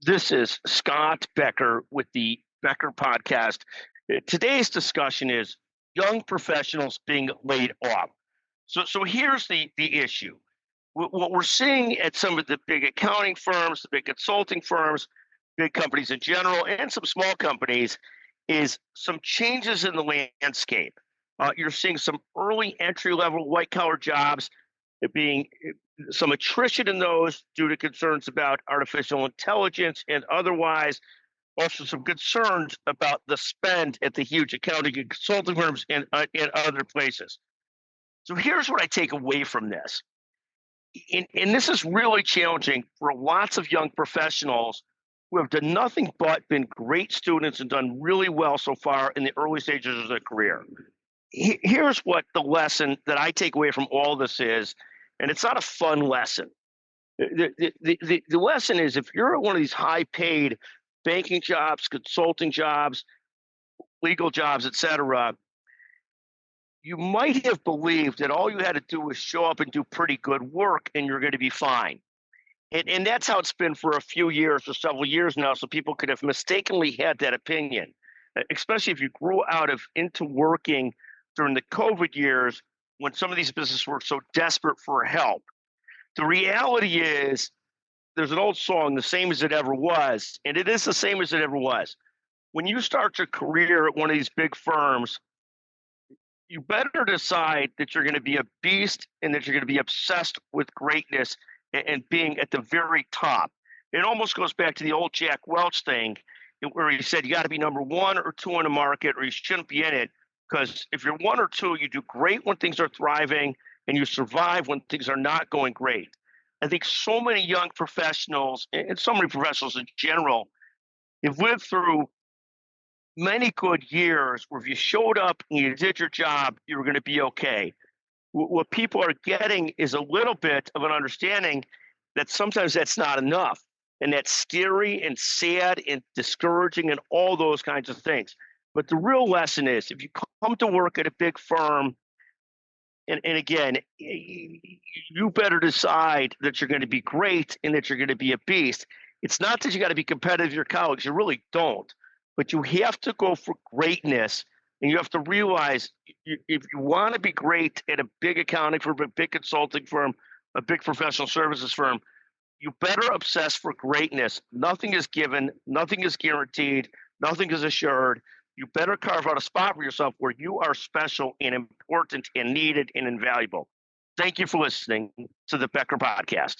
This is Scott Becker with the Becker podcast. Today's discussion is young professionals being laid off. So here's the issue. What we're seeing at some of the big accounting firms, the big consulting firms, big companies in general, and some small companies is some changes in the landscape. You're seeing some early entry level white collar jobs being some attrition in those due to concerns about artificial intelligence and otherwise. Also, some concerns about the spend at the huge accounting and consulting firms and in other places. So here's what I take away from this. And this is really challenging for lots of young professionals who have done nothing but been great students and done really well so far in the early stages of their career. Here's what the lesson that I take away from all this is, and it's not a fun lesson. The lesson is if you're at one of these high paid banking jobs, consulting jobs, legal jobs, etc., you might have believed that all you had to do was show up and do pretty good work and you're going to be fine. And that's how it's been for a few years or several years now. So people could have mistakenly had that opinion, especially if you grew out of into working during the COVID years when some of these businesses were so desperate for help. The reality is there's an old song, the same as it ever was, and it is the same as it ever was. When you start your career at one of these big firms, you better decide that you're going to be a beast and that you're going to be obsessed with greatness and being at the very top. It almost goes back to the old Jack Welch thing where he said you got to be number one or two in the market or you shouldn't be in it, because if you're one or two, you do great when things are thriving and you survive when things are not going great. I think so many young professionals and so many professionals in general have lived through many good years where if you showed up and you did your job, you were going to be okay. What people are getting is a little bit of an understanding that sometimes that's not enough. And that's scary and sad and discouraging and all those kinds of things. But the real lesson is if you come to work at a big firm, and again, you better decide that you're going to be great and that you're going to be a beast. It's not that you got to be competitive with your colleagues. You really don't. But you have to go for greatness. And you have to realize if you want to be great at a big accounting firm, a big consulting firm, a big professional services firm, you better obsess for greatness. Nothing is given. Nothing is guaranteed. Nothing is assured. You better carve out a spot for yourself where you are special and important and needed and invaluable. Thank you for listening to the Becker Podcast.